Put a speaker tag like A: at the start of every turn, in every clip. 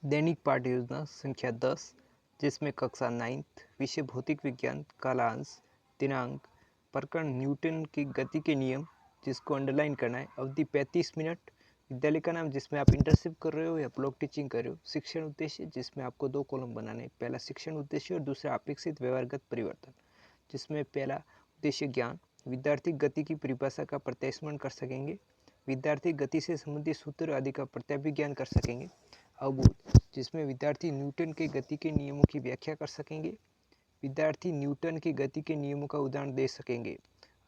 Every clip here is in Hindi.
A: दैनिक पाठ योजना संख्या 10 जिसमें कक्षा 9th विषय भौतिक विज्ञान कालांश दिनांक प्रकरण न्यूटन की गति के नियम जिसको अंडरलाइन करना है। अवधि 35 मिनट। विद्यालय का नाम जिसमें आप इंटर्नशिप कर रहे हो या ब्लॉक टीचिंग कर रहे हो। शिक्षण उद्देश्य जिसमें आपको 2 कॉलम बनाने हैं, पहला शिक्षण उद्देश्य और दूसरा अपेक्षित व्यवहारगत परिवर्तन। जिसमें पहला उद्देश्य ज्ञान, विद्यार्थी गति की परिभाषा का प्रत्यास्मरण कर सकेंगे, विद्यार्थी गति से संबंधित सूत्र आदि का प्रत्याभिज्ञान कर सकेंगे। अवबोध जिसमें विद्यार्थी न्यूटन के गति के नियमों की व्याख्या कर सकेंगे, विद्यार्थी न्यूटन के गति के नियमों का उदाहरण दे सकेंगे।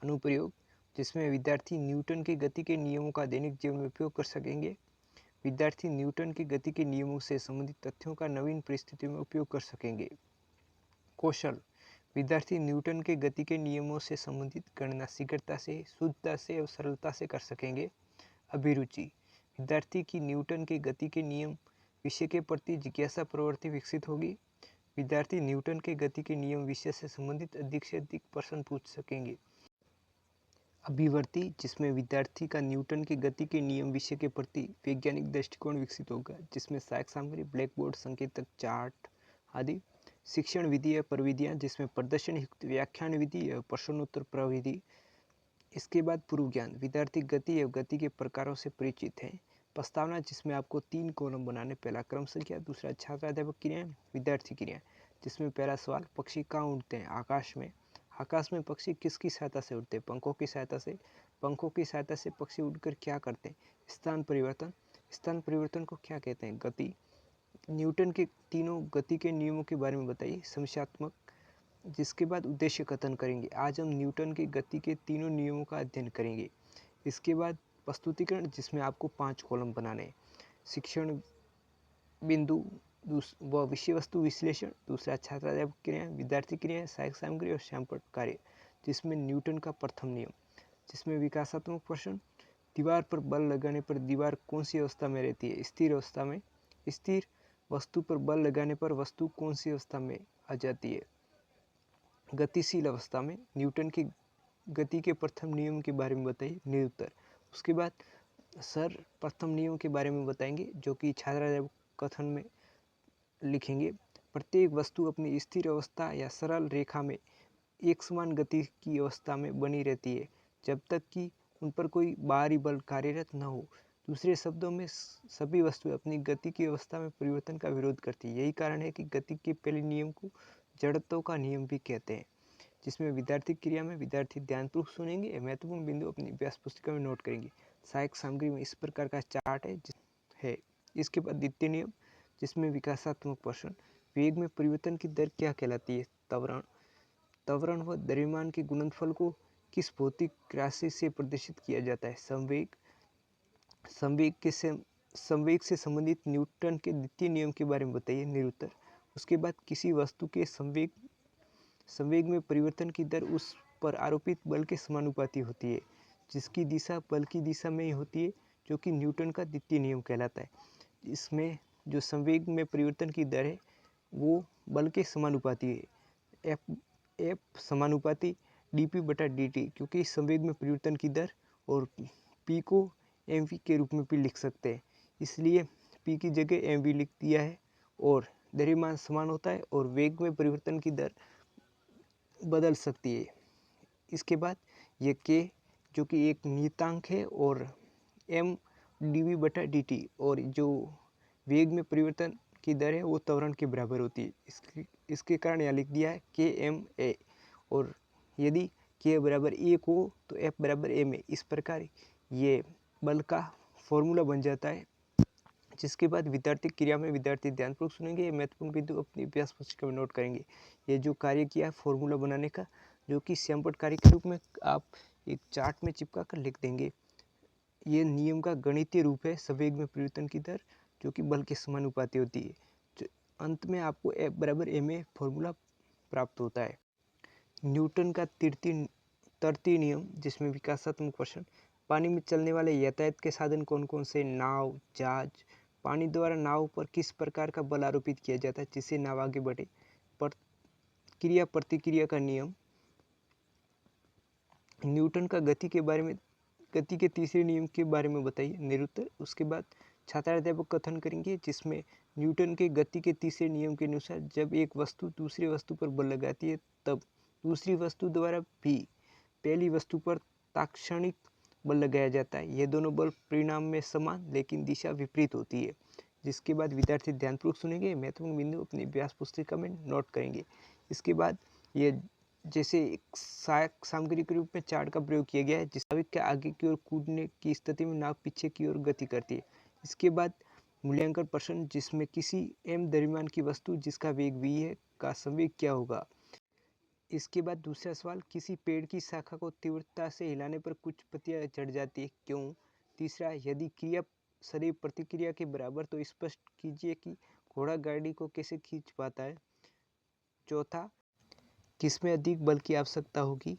A: अनुप्रयोग जिसमें विद्यार्थी न्यूटन के गति के नियमों का दैनिक जीवन में उपयोग कर सकेंगे, विद्यार्थी न्यूटन की गति के नियमों से संबंधित तथ्यों का नवीन परिस्थितियों में उपयोग कर सकेंगे। कौशल विद्यार्थी न्यूटन के गति के नियमों से संबंधित गणना शीघ्रता से, शुद्धता से और सरलता से कर सकेंगे। अभिरुचि विद्यार्थी की न्यूटन के गति के नियम विषय के प्रति जिज्ञासा प्रवृत्ति विकसित होगी। विद्यार्थी न्यूटन के गति के नियम विषय से संबंधित अधिक से अधिक प्रश्न पूछ सकेंगे। अभिवर्ती जिसमें विद्यार्थी का न्यूटन के गति के नियम विषय के प्रति वैज्ञानिक दृष्टिकोण विकसित होगा, जिसमें सहायक सामग्री ब्लैक बोर्ड, संकेतक, चार्ट आदि। शिक्षण विधि या प्रविधियाँ जिसमें प्रदर्शन युक्त व्याख्यान विधि या प्रश्नोत्तर प्रविधि। इसके बाद पूर्व ज्ञान विद्यार्थी गति एवं गति के प्रकारों से परिचित है। प्रस्तावना जिसमें आपको 3 कॉलम बनाने, पहला क्रम संख्या, दूसरा छात्र अध्यापक क्रियाएं, विद्यार्थी क्रियाएं। जिसमें पहला सवाल, पक्षी कहाँ उड़ते हैं? आकाश में। आकाश में पक्षी किसकी सहायता से उड़ते हैं? पंखों की सहायता से। पंखों की सहायता से पक्षी उड़कर क्या करते हैं? स्थान परिवर्तन। स्थान परिवर्तन को क्या कहते हैं? गति। न्यूटन के तीनों गति के नियमों के बारे में बताइए, समस्यात्मक। जिसके बाद उद्देश्य कथन करेंगे। आज हम न्यूटन की गति के तीनों नियमों का अध्ययन करेंगे। इसके बाद प्रस्तुतिकरण जिसमें आपको 5 कॉलम बनाने हैं। शिक्षण बिंदु व विषय वस्तु विश्लेषण, दूसरा छात्र अध्यापक क्रियाएं, विद्यार्थी क्रियाएं, सहायक सामग्री और सैंपल कार्य। जिसमें न्यूटन का प्रथम नियम, जिसमें विकासात्मक प्रश्न, दीवार पर बल लगाने पर दीवार कौन सी अवस्था में रहती है? स्थिर अवस्था में। स्थिर वस्तु पर बल लगाने पर वस्तु कौन सी अवस्था में आ जाती है? गतिशील अवस्था में। न्यूटन की गति के प्रथम नियम के बारे में बताइए, निरुत्तर। उसके बाद सर प्रथम नियम के बारे में बताएंगे जो कि छात्र कथन में लिखेंगे। प्रत्येक वस्तु अपनी स्थिर अवस्था या सरल रेखा में एक समान गति की अवस्था में बनी रहती है जब तक कि उन पर कोई बाहरी बल कार्यरत न हो। दूसरे शब्दों में सभी वस्तुएं अपनी गति की अवस्था में परिवर्तन का विरोध करती है। यही कारण है कि गति के पहले नियम को जड़त्व का नियम भी कहते हैं। जिसमें विद्यार्थी क्रिया में विद्यार्थी ध्यानपूर्वक सुनेंगे, महत्वपूर्ण बिंदु अपनी अभ्यास पुस्तिका में नोट करेंगे। सहायक सामग्री में इस प्रकार का चार्ट है। इसके बाद द्वितीय नियम जिसमें विकासात्मक प्रश्न, वेग में परिवर्तन की दर क्या कहलाती है? त्वरण। त्वरण व द्रव्यमान के गुणनफल को किस भौतिक राशि से प्रदर्शित किया जाता है? संवेग। संवेग से संबंधित न्यूटन के द्वितीय नियम के बारे में बताइए, निरुत्तर। उसके बाद किसी वस्तु के संवेग में परिवर्तन की दर उस पर आरोपित बल के समानुपाती होती है जिसकी दिशा बल की दिशा में ही होती है, जो कि न्यूटन का द्वितीय नियम कहलाता है। इसमें जो संवेग में परिवर्तन की दर है वो बल के समानुपाती है। एफ समानुपाती dp/dt, क्योंकि संवेग में परिवर्तन की दर, और p को mv के रूप में भी लिख सकते हैं, इसलिए p की जगह mv लिख दिया है। और द्रव्यमान समान होता है और वेग में परिवर्तन की दर बदल सकती है। इसके बाद ये k जो कि एक नियतांक है और m dv/dt, और जो वेग में परिवर्तन की दर है वो त्वरण के बराबर होती है। इसके कारण यहाँ लिख दिया है kma, और यदि k बराबर 1 हो तो f बराबर m है। इस प्रकार ये बल का फॉर्मूला बन जाता है। जिसके बाद विद्यार्थी क्रिया में विद्यार्थी ध्यानपूर्वक सुनेंगे, महत्वपूर्ण बिंदु अपनी अभ्यास पुस्तिका में नोट करेंगे। ये जो कार्य किया है फॉर्मूला बनाने का, जो कि सैंपल कार्य के रूप में आप एक चार्ट में चिपका कर लिख देंगे। ये नियम का गणितीय रूप है, संवेग में परिवर्तन की दर जो कि बल के समानुपाती होती है। जो अंत में आपको F बराबर ma फॉर्मूला प्राप्त होता है। न्यूटन का तृतीय नियम जिसमें विकासात्मक प्रश्न, पानी में चलने वाले यातायात के साधन कौन कौन से? नाव, जहाज। पानी द्वारा नाव पर किस प्रकार का बल आरोपित किया जाता है जिससे नाव आगे बढ़े? क्रिया प्रतिक्रिया का नियम। न्यूटन का गति के तीसरे नियम के बारे में बताइए, निरुत्तर। उसके बाद छात्राध्यापक कथन करेंगे जिसमें न्यूटन के गति के तीसरे नियम के अनुसार जब एक वस्तु दूसरी वस्तु पर बल लगाती है तब दूसरी वस्तु द्वारा भी पहली वस्तु पर तात्क्षणिक बल लगाया जाता है। ये दोनों बल परिणाम में समान लेकिन दिशा विपरीत होती है। जिसके बाद विद्यार्थी ध्यानपूर्वक सुनेंगे, महत्वपूर्ण बिंदु अपनी अभ्यास पुस्तिका में नोट करेंगे। इसके बाद ये जैसे एक सहायक सामग्री के रूप में चार्ट का प्रयोग किया गया है, जिस नाविक के आगे की ओर कूदने की स्थिति में नाव पीछे की ओर गति करती है। इसके बाद मूल्यांकन प्रश्न जिसमें किसी m द्रव्यमान की वस्तु जिसका वेग v है का संवेग क्या होगा। इसके बाद दूसरा सवाल, किसी पेड़ की शाखा को तीव्रता से हिलाने पर कुछ पत्तियां झड़ जाती है, क्यों। तीसरा, यदि क्रिया शरीर प्रतिक्रिया के बराबर तो स्पष्ट कीजिए कि घोड़ा गाड़ी को कैसे खींच पाता है। चौथा, किसमें अधिक बल की आवश्यकता होगी।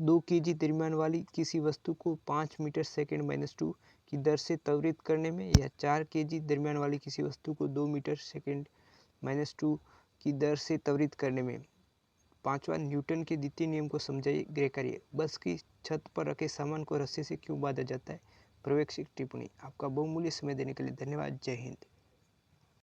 A: 2 kg द्रव्यमान वाली किसी वस्तु को 5 मीटर सेकेंड -2 की दर से त्वरित करने में या 4 kg द्रव्यमान वाली किसी वस्तु को 2 मीटर सेकेंड -2 की दर से त्वरित करने में। पांचवा, न्यूटन के द्वितीय नियम को समझाइए। गृह कार्य, बस की छत पर रखे सामान को रस्सी से क्यों बांधा जाता है। पर्यवेक्षक टिप्पणी। आपका बहुमूल्य समय देने के लिए धन्यवाद। जय हिंद।